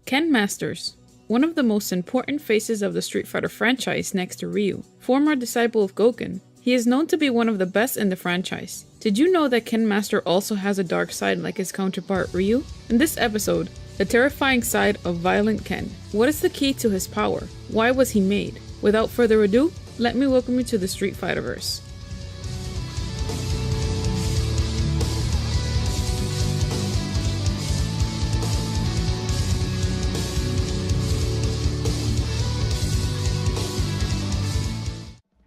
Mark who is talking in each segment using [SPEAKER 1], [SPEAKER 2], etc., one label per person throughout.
[SPEAKER 1] Ken Masters, one of the most important faces of the Street Fighter franchise next to Ryu. Former disciple of Gouken, he is known to be one of the best in the franchise. Did you know that Ken Master also has a dark side like his counterpart Ryu? In this episode, the terrifying side of Violent Ken. What is the key to his power? Why was he made? Without further ado, let me welcome you to the Street Fighterverse.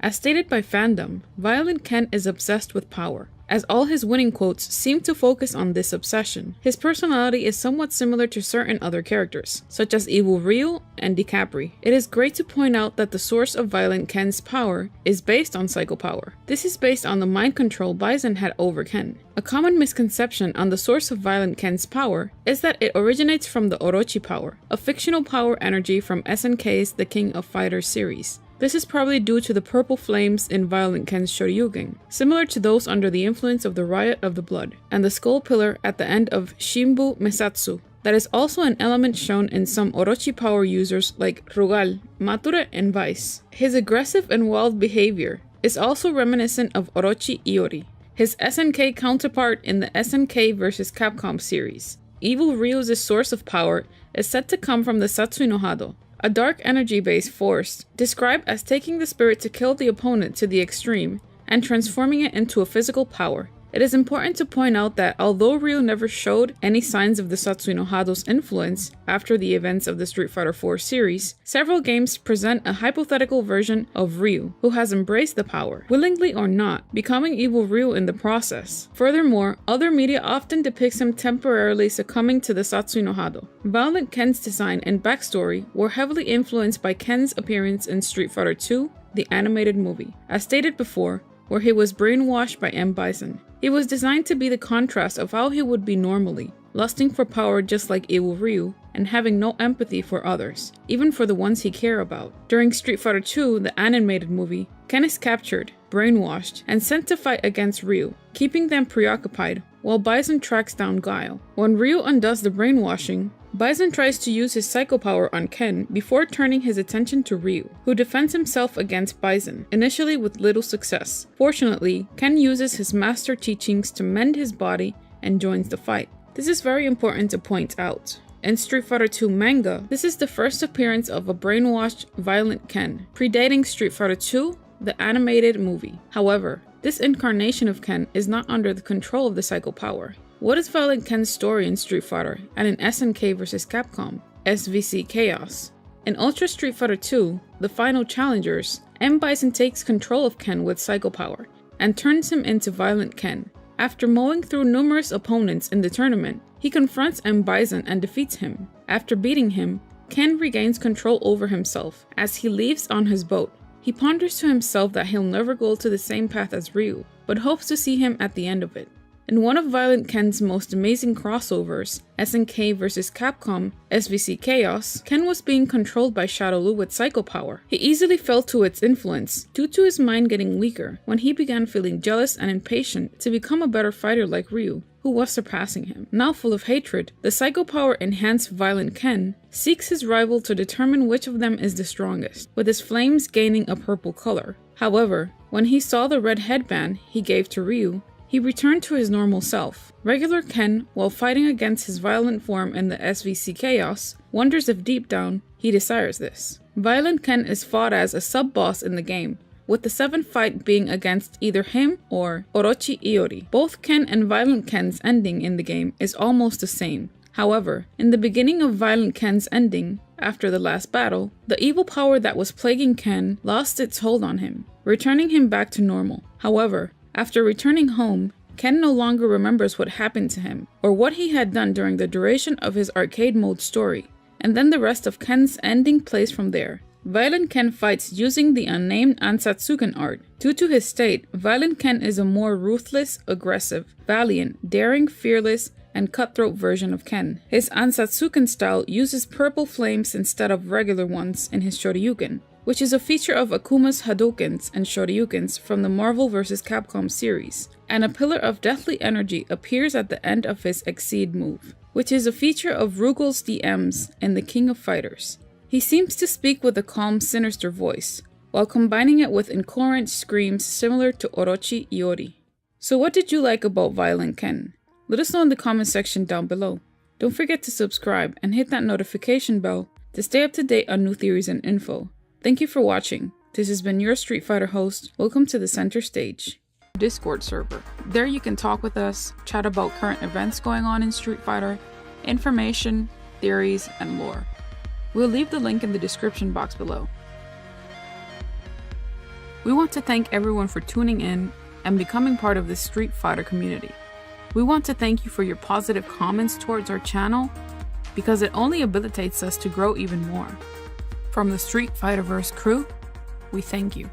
[SPEAKER 1] As stated by fandom, Violent Ken is obsessed with power, as all his winning quotes seem to focus on this obsession. His personality is somewhat similar to certain other characters, such as Evil Ryu and Decapre. It is great to point out that the source of Violent Ken's power is based on Psycho Power. This is based on the mind control Bison had over Ken. A common misconception on the source of Violent Ken's power is that it originates from the Orochi power, a fictional power energy from SNK's The King of Fighters series. This is probably due to the purple flames in Violent Ken's Shoryuken, similar to those under the influence of the Riot of the Blood, and the skull pillar at the end of Shimbu Mesatsu. That is also an element shown in some Orochi power users like Rugal, Mature, and Vice. His aggressive and wild behavior is also reminiscent of Orochi Iori, his SNK counterpart in the SNK vs. Capcom series. Evil Ryu's source of power is said to come from the Satsui no Hado, a dark energy-based force described as taking the spirit to kill the opponent to the extreme and transforming it into a physical power. It is important to point out that although Ryu never showed any signs of the Satsui no Hado's influence after the events of the Street Fighter IV series, several games present a hypothetical version of Ryu who has embraced the power, willingly or not, becoming Evil Ryu in the process. Furthermore, other media often depicts him temporarily succumbing to the Satsui no Hado. Violent Ken's design and backstory were heavily influenced by Ken's appearance in Street Fighter II, the animated movie, as stated before, where he was brainwashed by Bison. He was designed to be the contrast of how he would be normally, lusting for power just like Evil Ryu, and having no empathy for others, even for the ones he cared about. During Street Fighter II, the animated movie, Ken is captured, brainwashed, and sent to fight against Ryu, keeping them preoccupied while Bison tracks down Guile. When Ryu undoes the brainwashing, Bison tries to use his psycho power on Ken before turning his attention to Ryu, who defends himself against Bison, initially with little success. Fortunately, Ken uses his master teachings to mend his body and joins the fight. This is very important to point out. In Street Fighter II manga, this is the first appearance of a brainwashed Violent Ken, predating Street Fighter II, the animated movie. However, this incarnation of Ken is not under the control of the Psycho Power. What is Violent Ken's story in Street Fighter and in SNK vs. Capcom, SVC Chaos? In Ultra Street Fighter II, the final challengers, Bison takes control of Ken with Psycho Power and turns him into Violent Ken. After mowing through numerous opponents in the tournament, he confronts Bison and defeats him. After beating him, Ken regains control over himself as he leaves on his boat. He ponders to himself that he'll never go to the same path as Ryu, but hopes to see him at the end of it. In one of Violent Ken's most amazing crossovers, SNK vs. Capcom SVC Chaos, Ken was being controlled by Shadowloo with Psycho Power. He easily fell to its influence due to his mind getting weaker when he began feeling jealous and impatient to become a better fighter like Ryu, who was surpassing him. Now full of hatred, the Psycho Power enhanced Violent Ken seeks his rival to determine which of them is the strongest, with his flames gaining a purple color. However, when he saw the red headband he gave to Ryu, he returned to his normal self. Regular Ken, while fighting against his violent form in the SVC Chaos, wonders if deep down he desires this. Violent Ken is fought as a sub-boss in the game, with the 7th fight being against either him or Orochi Iori. Both Ken and Violent Ken's ending in the game is almost the same. However, in the beginning of Violent Ken's ending, after the last battle, the evil power that was plaguing Ken lost its hold on him, returning him back to normal. However, after returning home, Ken no longer remembers what happened to him, or what he had done during the duration of his arcade mode story, and then the rest of Ken's ending plays from there. Violent Ken fights using the unnamed Ansatsuken art. Due to his state, Violent Ken is a more ruthless, aggressive, valiant, daring, fearless, and cutthroat version of Ken. His Ansatsuken style uses purple flames instead of regular ones in his Shoryuken. which is a feature of Akuma's Hadokens and Shoryukens from the Marvel vs. Capcom series, and a pillar of deathly energy appears at the end of his Exceed move, which is a feature of Rugal's DMs in The King of Fighters. He seems to speak with a calm, sinister voice, while combining it with incoherent screams similar to Orochi Iori. So what did you like about Violent Ken? Let us know in the comment section down below. Don't forget to subscribe and hit that notification bell to stay up to date on new theories and info. Thank you for watching. This has been your Street Fighter host. Welcome to the center stage. Discord server. There you can talk with us, chat about current events going on in Street Fighter, information, theories, and lore. We'll leave the link in the description box below. We want to thank everyone for tuning in and becoming part of the Street Fighter community. We want to thank you for your positive comments towards our channel, because it only habilitates us to grow even more. From the Street Fighterverse crew, we thank you.